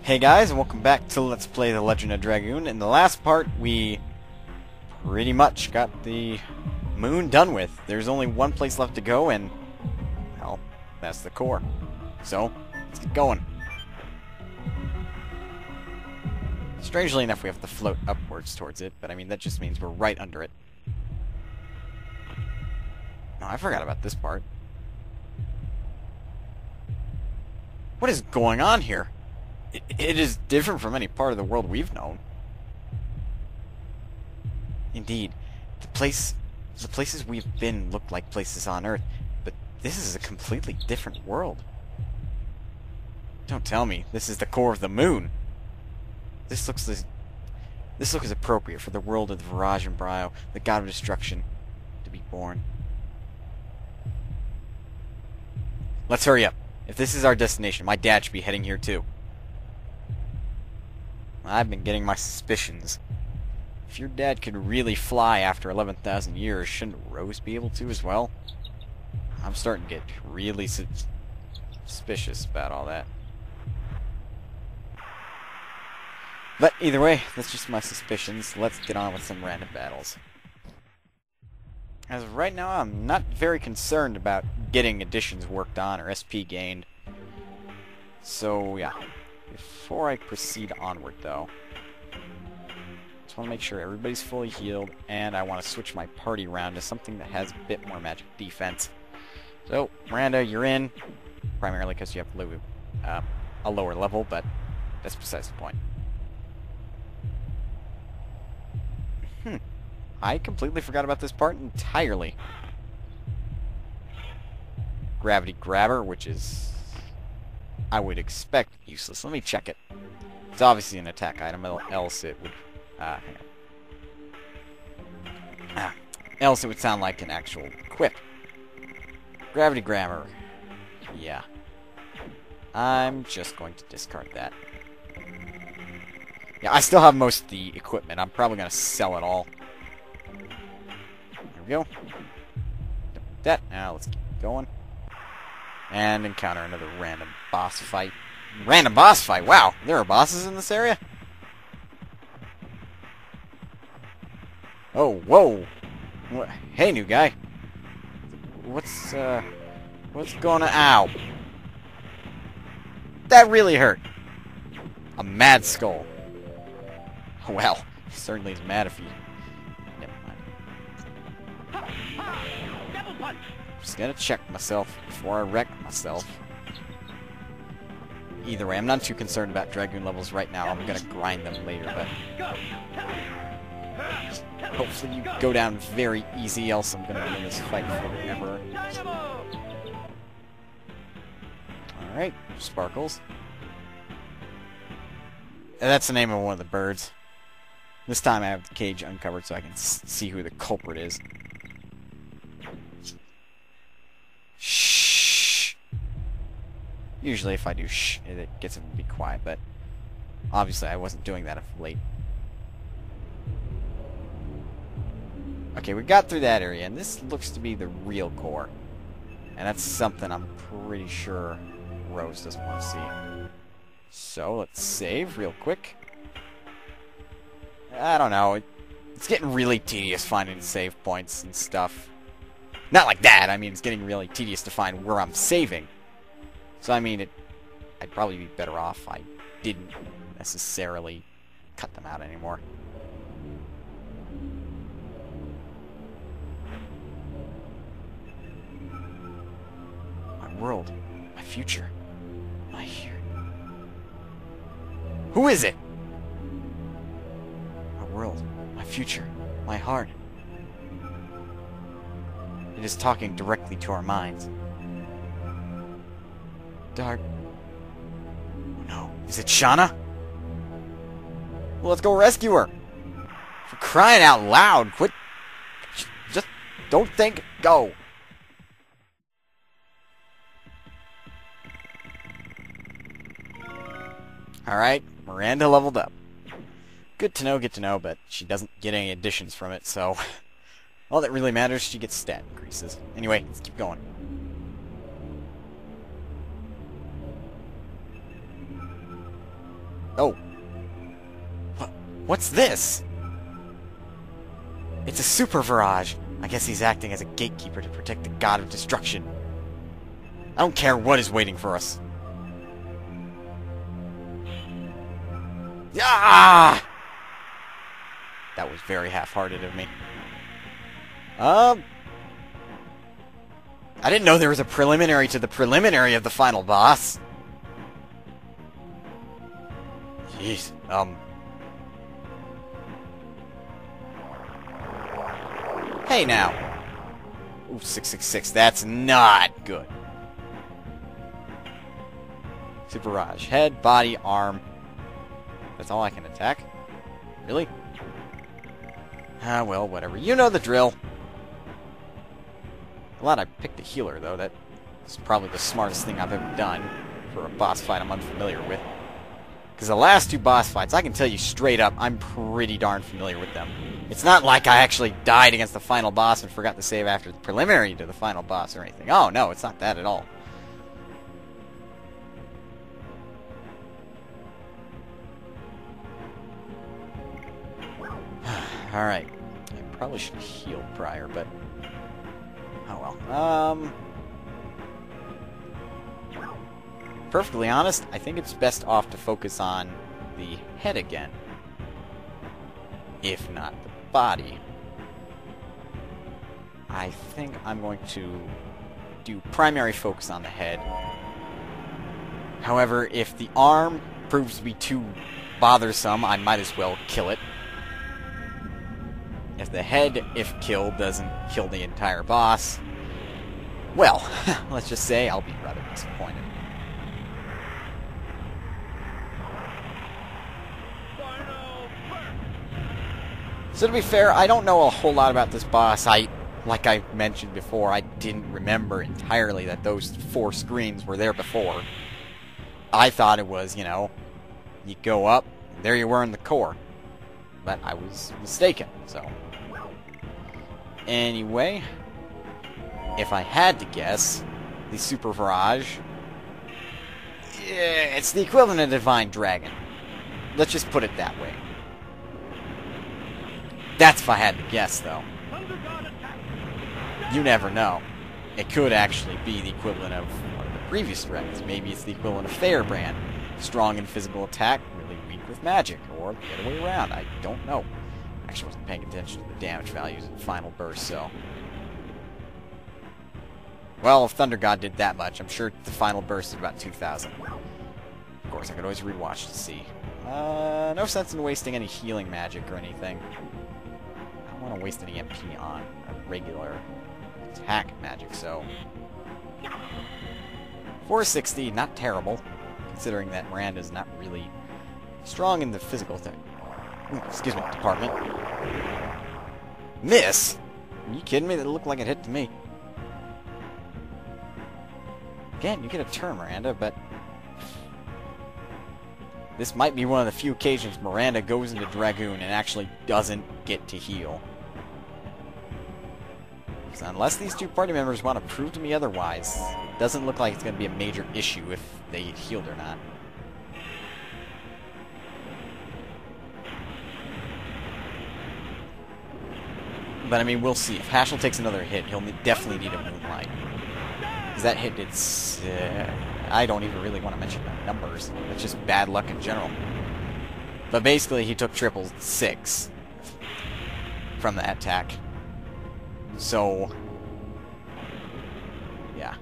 Hey guys, and welcome back to Let's Play The Legend of Dragoon. In the last part, we pretty much got the moon done with. There's only one place left to go, and, well, that's the core. So, let's get going. Strangely enough, we have to float upwards towards it, but I mean, that just means we're right under it. No, I forgot about this part. What is going on here? It is different from any part of the world we've known. Indeed, the places we've been look like places on Earth, but this is a completely different world. Don't tell me this is the core of the moon. This looks appropriate for the world of the Virage and Brio, the god of destruction, to be born. Let's hurry up. If this is our destination, my dad should be heading here too. I've been getting my suspicions. If your dad could really fly after 11,000 years, shouldn't Rose be able to as well? I'm starting to get really suspicious about all that. But either way, that's just my suspicions. Let's get on with some random battles. As of right now, I'm not very concerned about getting additions worked on or SP gained. So, yeah. Before I proceed onward, though, just want to make sure everybody's fully healed, and I want to switch my party around to something that has a bit more magic defense. So, Miranda, you're in, primarily because you have a lower level, but that's besides the point. I completely forgot about this part entirely. Gravity Grabber, which is, I would expect, useless. Let me check it. It's obviously an attack item, else it would... hang on. Else it would sound like an actual quip. Gravity Grabber. Yeah. I'm just going to discard that. Yeah, I still have most of the equipment. I'm probably going to sell it all. There we go. That. Now let's keep going. And encounter another random boss fight. Random boss fight? Wow, there are bosses in this area? Oh, whoa. Hey, new guy. What's going on? Ow. That really hurt. A mad skull. Well, he certainly is mad if he... Never mind. Just gotta check myself before I wreck myself. Either way, I'm not too concerned about Dragoon levels right now. I'm gonna grind them later, but... hopefully you go down very easy, else I'm gonna win this fight forever. Alright, Sparkles. And that's the name of one of the birds. This time I have the cage uncovered so I can see who the culprit is. Shh. Usually if I do shh, it gets him to be quiet, but obviously I wasn't doing that of late. Okay, we got through that area, and this looks to be the real core. And that's something I'm pretty sure Rose doesn't want to see. So, let's save real quick. I don't know, it's getting really tedious finding save points and stuff. Not like that, I mean it's getting really tedious to find where I'm saving. So I mean, I'd probably be better off if I didn't necessarily cut them out anymore. My world, my future, my here. Who is it? My world, my future, my heart. It is talking directly to our minds. Dark. No. Is it Shauna? Well, let's go rescue her. For crying out loud, quit. Just don't think. Go. Alright, Miranda leveled up. Good to know, but she doesn't get any additions from it, so... all that really matters, she gets stat increases. Anyway, let's keep going. Oh. What's this? It's a super Virage. I guess he's acting as a gatekeeper to protect the god of destruction. I don't care what is waiting for us. Ah! That was very half-hearted of me. I didn't know there was a preliminary to the preliminary of the final boss. Jeez, Hey now. Ooh, 666, that's not good. Super Virage. Head, body, arm. That's all I can attack? Really? Ah, well, whatever. You know the drill. Glad I picked a healer, though. That is probably the smartest thing I've ever done for a boss fight I'm unfamiliar with. Because the last two boss fights, I can tell you straight up, I'm pretty darn familiar with them. It's not like I actually died against the final boss and forgot to save after the preliminary to the final boss or anything. Oh, no, it's not that at all. Alright. I probably should have healed prior, but... oh well. Perfectly honest, I think it's best off to focus on the head again. If not the body. I think I'm going to do primary focus on the head. However, if the arm proves to be too bothersome, I might as well kill it. If the head, if killed, doesn't kill the entire boss, well, let's just say I'll be rather disappointed. So to be fair, I don't know a whole lot about this boss. Like I mentioned before, I didn't remember entirely that those 4 screens were there before. I thought it was, you know, you go up, and there you were in the core. But I was mistaken, so... anyway, if I had to guess, the Super Virage... yeah, it's the equivalent of Divine Dragon. Let's just put it that way. That's if I had to guess, though. You never know. It could actually be the equivalent of one of the previous dragons. Maybe it's the equivalent of Firebrand. Strong in physical attack, really weak with magic. Or the other way around. I don't know. Actually wasn't paying attention to the damage values in Final Burst, so... well, if Thunder God did that much, I'm sure the Final Burst is about 2,000. Of course, I could always rewatch to see. No sense in wasting any healing magic or anything. I don't want to waste any MP on a regular attack magic, so... 460, not terrible, considering that Miranda's not really strong in the physical thing. Excuse me, department. Miss? Are you kidding me? That looked like it hit to me. Again, you get a turn, Miranda, but... this might be one of the few occasions Miranda goes into Dragoon and actually doesn't get to heal. So unless these 2 party members want to prove to me otherwise, it doesn't look like it's going to be a major issue if they get healed or not. But, I mean, we'll see. If Hashel takes another hit, he'll definitely need a Moonlight. Because that hit did... I don't even really want to mention the numbers. It's just bad luck in general. But basically, he took triple 6 from that attack. So... yeah.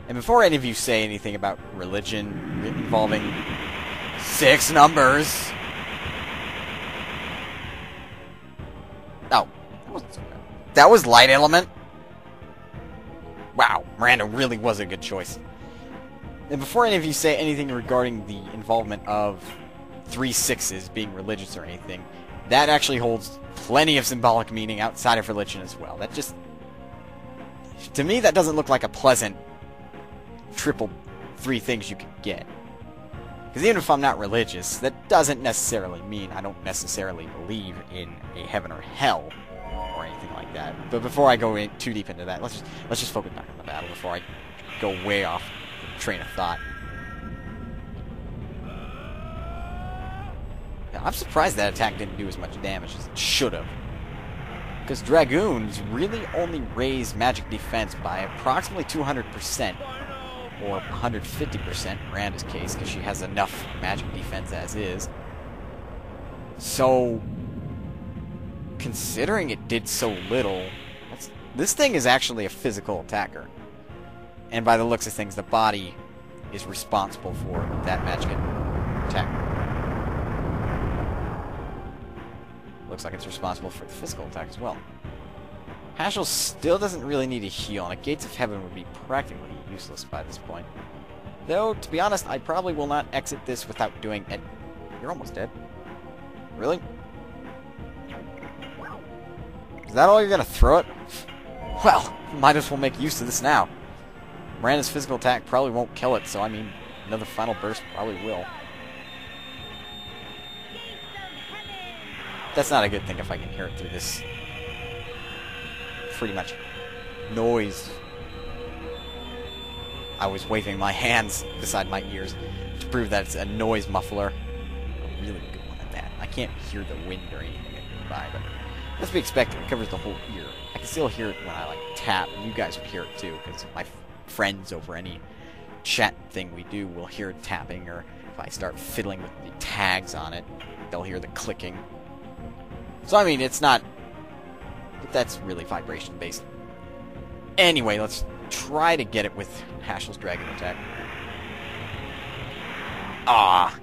And before any of you say anything about religion involving 6 numbers... oh, that wasn't so bad. That was Light Element? Wow, Miranda really was a good choice. And before any of you say anything regarding the involvement of 3 6s being religious or anything, that actually holds plenty of symbolic meaning outside of religion as well. That just... to me, that doesn't look like a pleasant triple 3 things you could get. Because even if I'm not religious, that doesn't necessarily mean I don't necessarily believe in a heaven or hell or anything like that. But before I go too deep into that, let's just focus back on the battle before I go way off the train of thought. I'm surprised that attack didn't do as much damage as it should have. Because Dragoons really only raise magic defense by approximately 200%, or 150% in Miranda's case, because she has enough magic defense as is. So, considering it did so little, this thing is actually a physical attacker. And by the looks of things, the body is responsible for that magic attack. Looks like it's responsible for the physical attack as well. Hashel still doesn't really need a heal, and a Gates of Heaven would be practically useless by this point. Though, to be honest, I probably will not exit this without doing it. You're almost dead. Really? Is that all you're gonna throw it? Well, might as well make use of this now. Miranda's physical attack probably won't kill it, so I mean, another final burst probably will. That's not a good thing if I can hear it through this pretty much noise. I was waving my hands beside my ears to prove that it's a noise muffler. A really good one at that. I can't hear the wind or anything nearby, but let's be expected. It covers the whole ear. I can still hear it when I like tap, and you guys will hear it too, because my friends over any chat thing we do will hear it tapping, or if I start fiddling with the tags on it, they'll hear the clicking. So I mean, it's not, but that's really vibration based. Anyway, let's try to get it with Hashel's Dragon attack. Ah!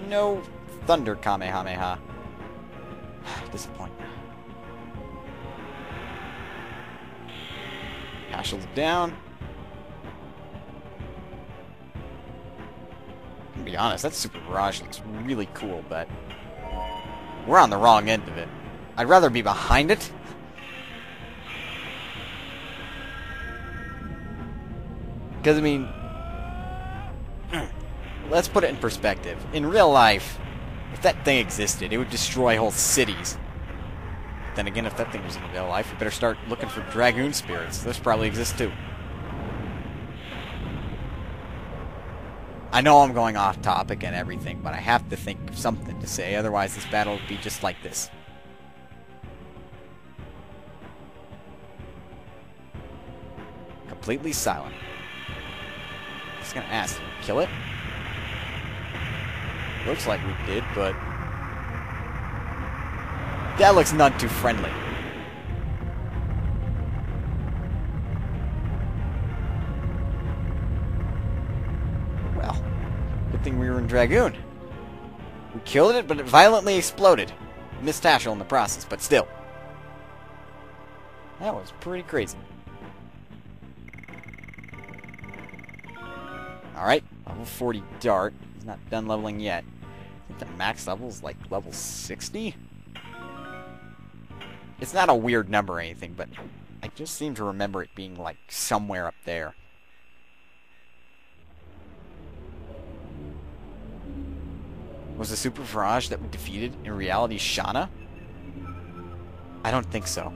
No Thunder Kamehameha. Disappointing. Hashel's down. To be honest, that Super Virage looks really cool, but we're on the wrong end of it. I'd rather be behind it. Because, I mean, let's put it in perspective. In real life, if that thing existed, it would destroy whole cities. Then again, if that thing was in real life, we better start looking for Dragoon spirits. Those probably exist too. I know I'm going off topic and everything, but I have to think of something to say, otherwise this battle would be just like this. Completely silent. Just gonna ask, did we kill it? Looks like we did, but that looks none too friendly. Well, good thing we were in Dragoon. We killed it, but it violently exploded. Missed Hashel in the process, but still. That was pretty crazy. Alright, level 40 Dart. He's not done leveling yet. I think the max level is like level 60? It's not a weird number or anything, but I just seem to remember it being like somewhere up there. Was the Super Virage that we defeated in reality Shauna? I don't think so.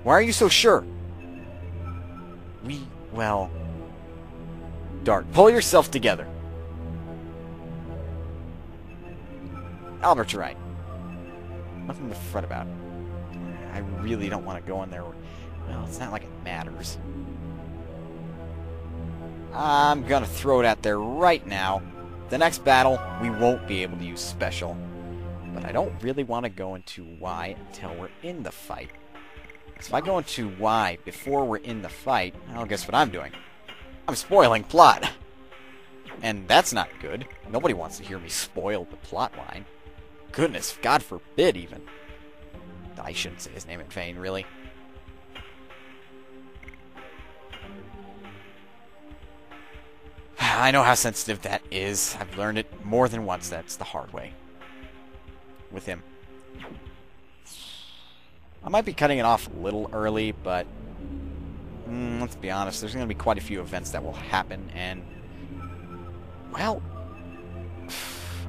Why are you so sure? Well... Dart, pull yourself together. Albert's right. Nothing to fret about. I really don't want to go in there. Well, it's not like it matters. I'm gonna throw it out there right now. The next battle, we won't be able to use special. But I don't really want to go into Y until we're in the fight. So if I go into Y before we're in the fight, well, guess what I'm doing? I'm spoiling plot. And that's not good. Nobody wants to hear me spoil the plot line. Goodness, God forbid even. I shouldn't say his name in vain, really. I know how sensitive that is. I've learned it more than once. That's the hard way. With him. I might be cutting it off a little early, but... let's be honest, there's going to be quite a few events that will happen, and... well...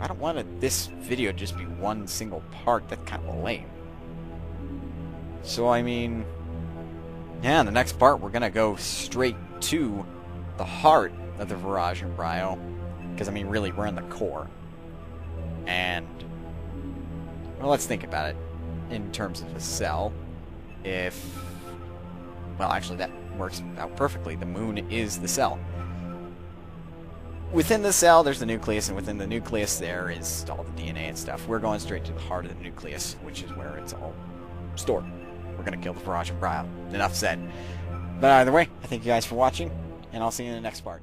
I don't want this video to just be one single part. That's kind of lame. So, I mean... yeah, in the next part, we're going to go straight to the heart of the Virage Embryo. Because, I mean, really, we're in the core. And, well, let's think about it in terms of a cell. Well, actually, that works out perfectly. The moon is the cell. Within the cell, there's the nucleus, and within the nucleus, there is all the DNA and stuff. We're going straight to the heart of the nucleus, which is where it's all stored. We're going to kill the Virage and Brio. Enough said. But either way, I thank you guys for watching, and I'll see you in the next part.